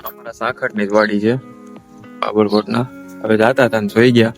અમારા સાખરની જ વાડી છે બાબરકોટના. હવે જાતા હતા ને જોઈ ગયા,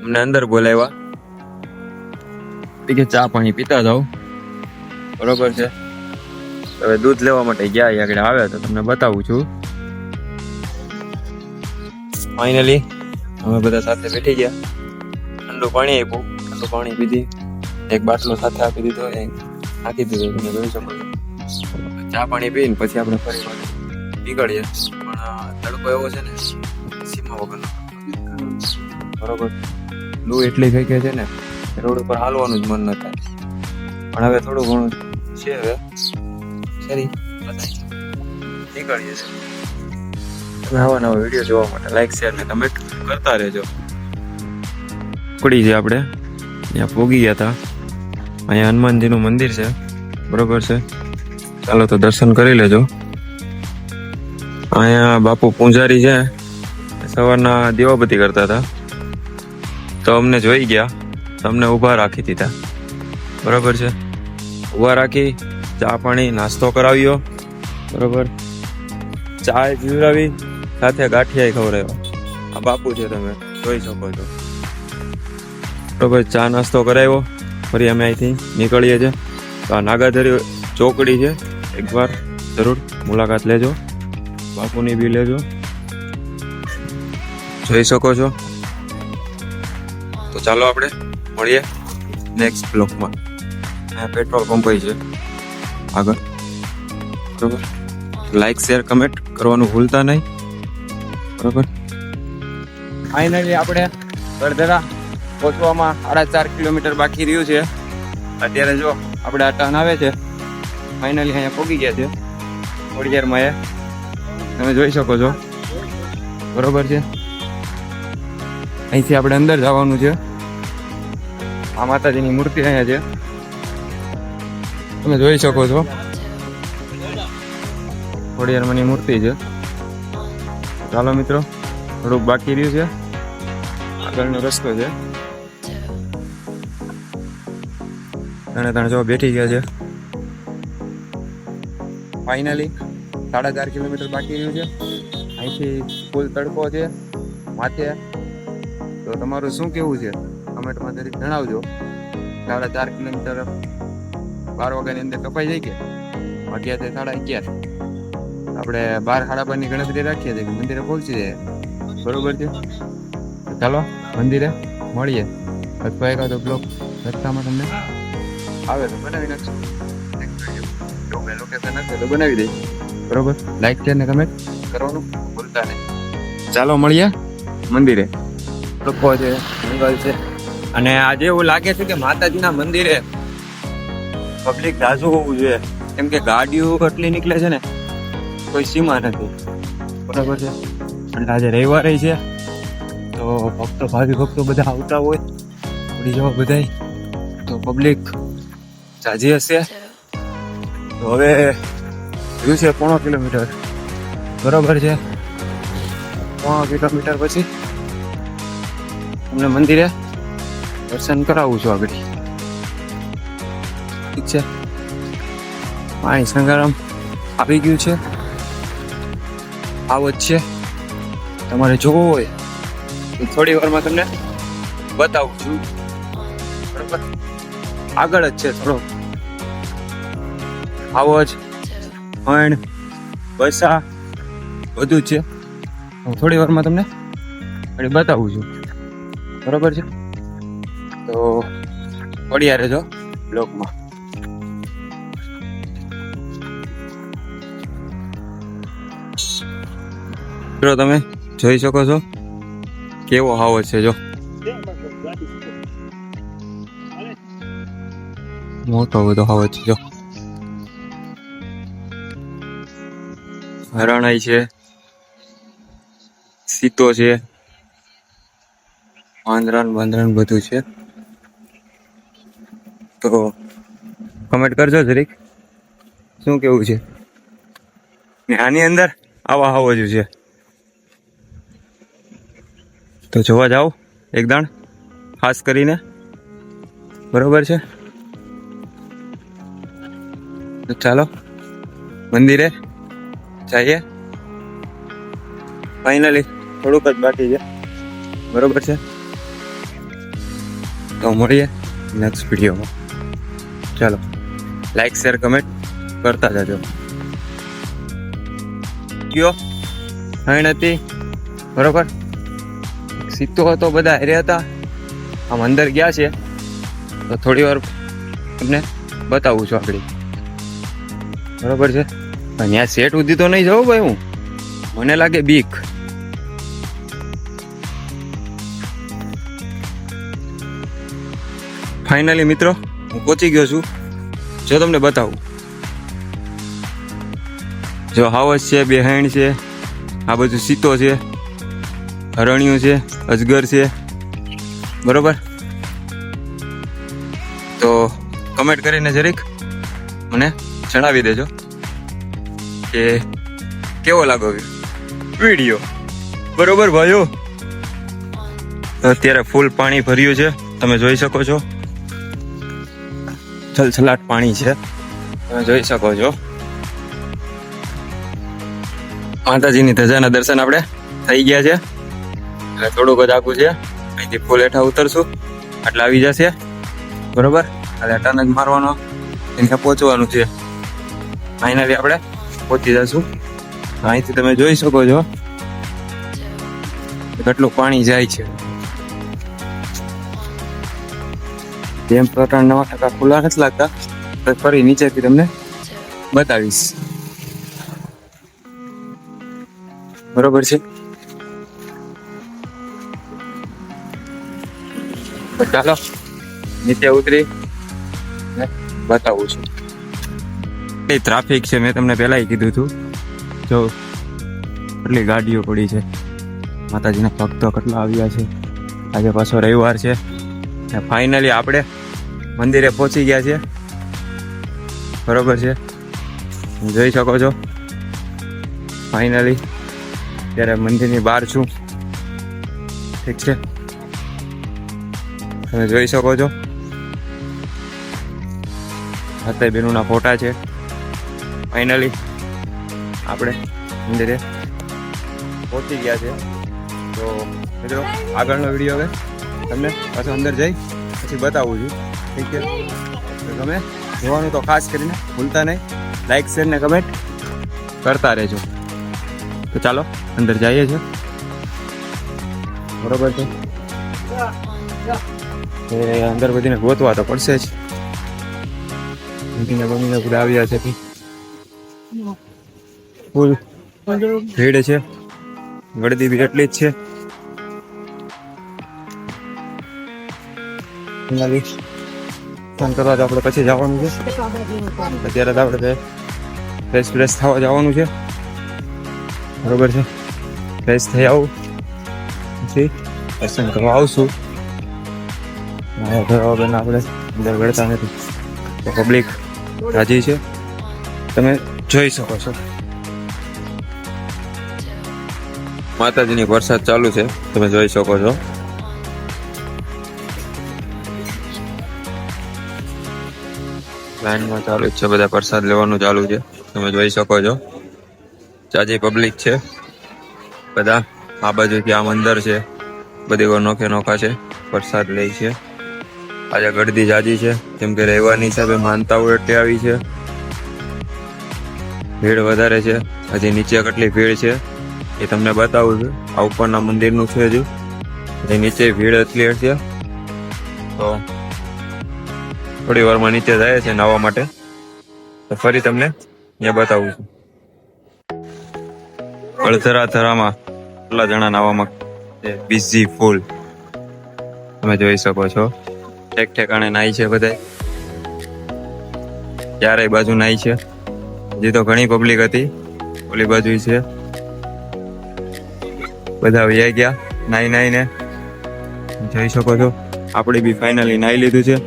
અમને અંદર બોલાવ્યા કે ચા પાણી પીતા જાઓ, બરોબર છે. હવે દૂધ લેવા માટે ગયા, આગળ આવ્યા તો તમને બતાવું છું. ફાઇનલી અમે બધા સાથે બેઠી ગયા, ઠંડુ પાણી આપ્યું, ઠંડુ પાણી પીધી, એક બાટલો સાથે આપી દીધો, નાખી દીધો. તમે જોઈ શકો છો. ચા પાણી પીને પછી આપણે ફરી નીકળીએ. પણ તડકો એવો છે ને સીમા વગરનો, બરોબર. લૂ એટલી થઈ ગઈ છે ને રોડ ઉપર હાલવાનું જ મન ન થાય. પણ હવે થોડું ઘણું છે, હવે સરી નીકળીએ છીએ. તમે આવા નવા વિડીયો જોવા માટે લાઈક શેર ને કમેન્ટ કરતા રહેજો. પડી છે આપણે ત્યાં પોગી ગયા હતા. અહીંયા હનુમાનજીનું મંદિર છે, બરોબર છે. ચાલો તો દર્શન કરી લેજો. અહીંયા બાપુ પૂંજારી છે, સવારના દીવાબત્તી કરતા હતા તો અમને જોઈ ગયા, તમને ઊભા રાખી દીધા, બરોબર છે. ઊભા રાખી ચા પાણી નાસ્તો કરાવ્યો, બરોબર. ચા પીવડાવી, સાથે ગાંઠિયા ખવડાવ્યો. આ બાપુ છે, તમે જોઈ શકો છો, બરોબર. ચા નાસ્તો કરાવ્યો. ફરી અમે અહીંથી નીકળીએ છીએ. તો આ નાગાધરી ચોકડી છે, એકવાર જરૂર મુલાકાત લેજો, બાપુની બી લેજો, જોઈ શકો છો. તો ચાલો આપણે મળીએ નેક્સ્ટ બ્લોકમાં. આ પેટ્રોલ પંપ છે આગળ, બરોબર. લાઈક શેર કમેન્ટ કરવાનું ભૂલતા નહીં, બરોબર. ફાઇનલી આપણે ગળધરા પહોંચવામાં 4.5 કિલોમીટર બાકી રહ્યું છે. અત્યારે જો આપણે આ ટર્ન આવે છે, ફાઇનલી અહીંયા પહોંચી ગયા છે થોડીવારમાં. તમે જોઈ શકો છો, બરોબર છે. અહીંથી આપણે અંદર જવાનું છે. આ માતાજીની મૂર્તિ અહીંયા છે, તમે જોઈ શકો છો. થોડીવારની મૂર્તિ છે. ચાલો મિત્રો, થોડુંક બાકી રહ્યું છે, આગળનો રસ્તો છે. ત્રણે જો બેઠી ગયા છે. ફાઇનલી 4.5 કિલોમીટર બાકી રહ્યું છે. અહીંથી ફૂલ તડકો છે માથે. તો તમારું શું કેવું છે કમેન્ટમાં જરીક જણાવજો. 4.5 કિલોમીટર 12 વાગ્યાની અંદર કપાઈ જાય કે અત્યારે 11:30. આપણે 12:30ની ગણતરી રાખીએ છીએ કે મંદિરે પહોંચી જાય, બરોબર છે. ચાલો મંદિરે મળીએ, અથવા એકાદો બ્લોક રસ્તામાં તમને આવે તો બનાવી નાખશું. લોકેશન હશે તો બનાવી દઈશ, બરોબર. લાઈક શેર ને કમેન્ટ કરવાનું ભૂલતા નહીં. ચાલો મળીએ મંદિરે. લોકો છે, જંગલ છે, અને આજે એવું લાગે છે કે માતાજીના મંદિરે પબ્લિક જાજુ હોવું જોઈએ, કેમ કે ગાડીઓ એટલી નીકળે છે ને કોઈ સીમા નથી, બરાબર છે. અને આજે રવિવાર છે તો ભાવિ ભક્તો બધા આવતા હોય, ઉડી જવા બધા, તો પબ્લિક જાજી હશે. તો હવે રહ્યું છે 0.5 કિલોમીટર, બરોબર છે. 0.5 કિલોમીટર પછી તમને મંદિરે દર્શન કરાવું છું આગળ, ઠીક છે. પાણી સંગારામ આવી ગયું છે, આવો જ છે. તમારે જોવો હોય તો થોડી વારમાં તમને બતાવું છું, બરોબર. આગળ જ છે થોડો, આવો જ પણ બસા બધું જ છે. હું થોડી વારમાં તમને બતાવું છું, બરોબર છે. તો પડ્યા રહેજો બ્લોગમાં. તમે જોઈ શકો છો કેવો હાવો છે, જો મોટો બધો હાવો છે. જો હરણાઈ છે, સીતો છે, વાંદરાન બધું છે. તો કમેન્ટ કરજો જરીક શું કેવું છે. ને આની અંદર આવા હાવો જ છે, તો જોવા જાઓ એક દાણ ખાસ કરીને, બરોબર છે. તો ચાલો મંદિરે જઈએ ફાઇનલી. થોડુંક જ બાકી છે, બરોબર છે. તો મળીએ નેક્સ્ટ વિડીયોમાં. ચાલો, લાઈક શેર કમેન્ટ કરતા જજો. કયો ફાઇન હતી, બરોબર. સીતો હતો, બધા હારે હતા. આમ અંદર ગયા છે તો થોડી વાર તમને બતાવું છું આગળ, બરોબર છે. પણ ત્યાં સેટ સુધી તો નહીં જવું ભાઈ, હું મને લાગે બીક. ફાઇનલી મિત્રો હું પહોંચી ગયો છું. જો તમને બતાવું, જો હાવસ છે, બેહાઈણ છે, આ બધું સીતો છે, હરણિયું છે, અજગર છે, બરોબર. તો કમેન્ટ કરીને જરીક મને જણાવી દેજો કે કેવો લાગો વિડીયો, બરોબર ભાઈઓ. તો અત્યારે ફૂલ પાણી ભર્યું છે, તમે જોઈ શકો છો. છલછલાટ પાણી છે, તમે જોઈ શકો છો. માતાજીની ધજાના દર્શન આપણે થઈ ગયા છે. એટલે થોડુંક જ આગું છે, અહીંથી ફૂલ હેઠા ઉતરશું એટલે આવી જશે, બરોબર. એટલે ટર્ન જ મારવાનો, એને પહોંચવાનું છે. ફાઇનલી આપણે પહોંચી જશું. અહીંથી તમે જોઈ શકો છો કેટલું પાણી જાય છે. જેમ પ્રકરણ 9% ખુલ્લા નથી લાગતા, તો ફરી નીચેથી તમને બતાવીશ, બરોબર છે. ચાલો નીચે ઉતરી બતાવું છું. એ ટ્રાફિક છે, મેં તમને પહેલા કીધું હતું. જો કેટલી ગાડીઓ પડી છે, માતાજીના ભક્તો કેટલા આવ્યા છે. આજે પાછો રવિવાર છે. ફાઇનલી આપણે મંદિરે પહોંચી ગયા છે, બરોબર છે. જોઈ શકો છો ફાઇનલી ત્યારે મંદિરની બહાર છું, ઠીક છે. તમે જોઈ શકો છો હતે બેનુના ફોટા છે. ફાઇનલી આપણે મંદિરે પહોંચી ગયા છે. તો મિત્રો આગળનો વિડીયો હવે તમને પાછો અંદર જઈ પછી બતાવું છું, ઠીક છે. તો તમે જોવાનું તો ખાસ કરીને ભૂલતા નહીં, લાઈક શેર ને કમેન્ટ કરતા રહેજો. તો ચાલો અંદર જઈએ છીએ, બરોબર છે. અંદર બધીને ગોતવા તો પડશે જ. મમ્મીને બધા આવ્યા છે, ફૂલ ભીડ છે, ગળદી બી એટલી જ છે. ફોન કરવા તો આપણે પછી જવાનું છે. અત્યારે તો આપણે ફ્રેશ થવા જવાનું છે, બરોબર છે. ફ્રેશ થઈ આવું પછી દર્શન કરવા આવશું. બેન આપણે અંદર ગળતા નથી, તો પબ્લિક રાજી છે, તમે જોઈ શકો છો. માતાજીની વરસાદ ચાલુ છે, તમે જોઈ શકો છો. લાઈનમાં ચાલુ જ છે, બધા પ્રસાદ લેવાનું ચાલુ છે, તમે જોઈ શકો છો. જાજી પબ્લિક છે, બધા આ બાજુથી આમ અંદર છે, બધી નોખા છે, પ્રસાદ લે છે. આજે ગળદી જાજી છે, કેમ કે રહેવાની હિસાબે માનતાઓ એટલી આવી છે, ભીડ વધારે છે. હજી નીચે કેટલી ભીડ છે એ તમને બતાવું છું. આ ઉપરના મંદિરનું છે, હજુ નીચે ભીડ એટલી છે. તો થોડી વારમાં નીચે જાય છે નાહવા માટે, તો ફરી તમને ત્યાં બતાવું છું. અડધરામાં કેટલા જણા નાહવામાં બિઝી ફૂલ, તમે જોઈ શકો છો. ઠેક ઠેકાણે નાહી છે બધા, ચારેય બાજુ નાહી છે. હજી તો ઘણી પબ્લિક હતી, ઓલી બાજુ છે, બધા વહી ગયા નાહીને. જોઈ શકો છો આપણે બી ફાઇનલી નાહી લીધું છે.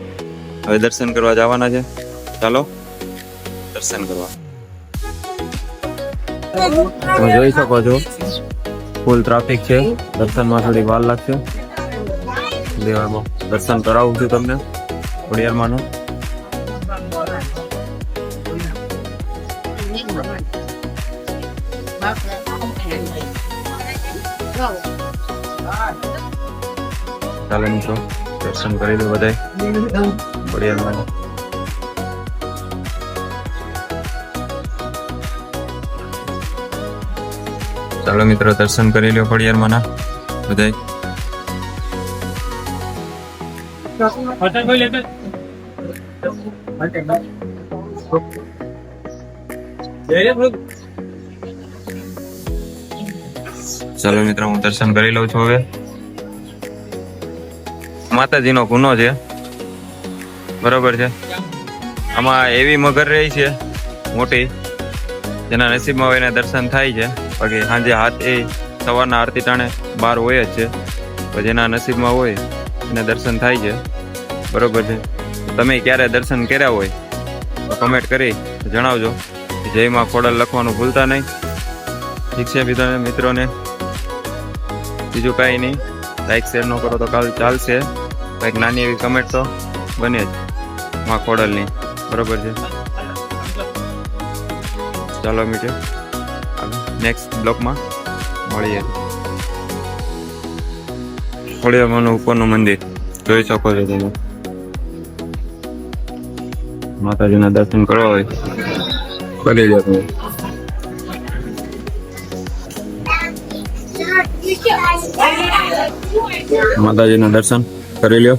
હવે દર્શન કરવા જવાના છે. ચાલો દર્શન કરવા. તમે જોઈ શકો છો ફૂલ ટ્રાફિક છે, દર્શનમાં થોડી વાર લાગશે. દેવામાં દર્શન કરાવું છું તમને ખોડિયારમાંનું. ચાલો મિત્રો દર્શન કરી દો બધાય ખોડિયારમાં. ચાલો મિત્રો દર્શન કરી લો ખોડિયારમાં ના બધાય. ચાલો મિત્રો હું દર્શન કરી લઉં છું. હવે માતાજીનો ગુનો છે, બરોબર છે. આમાં એવી મગર રહી છે મોટી, જેના નસીબમાં હોય એને દર્શન થાય છે. બાકી સાંજે સવારના આરતી ટાણે બહાર હોય જ છે, તો જેના નસીબમાં હોય એને દર્શન થાય છે, બરોબર છે. તમે ક્યારે દર્શન કર્યા હોય તો કમેન્ટ કરી જણાવજો. જય માં ખોડલ લખવાનું ભૂલતા નહીં. ઠીક છે મિત્રોને, બીજું કાંઈ નહીં. લાઈક શેર ન કરો તો કાલ ચાલશે. કંઈક નાની એવી કમેન્ટ તો બને જ માં ખોડલની, બરોબર છે. ચાલો મિત્રો નેક્સ્ટ બ્લોકમાં મળીએ. ખોડિયારમાંનું ઉપરનું મંદિર જોઈ શકો છો તમે. માતાજીના દર્શન કરવા હોય કરી લો તમે. માતાજીના દર્શન કરી લ્યો.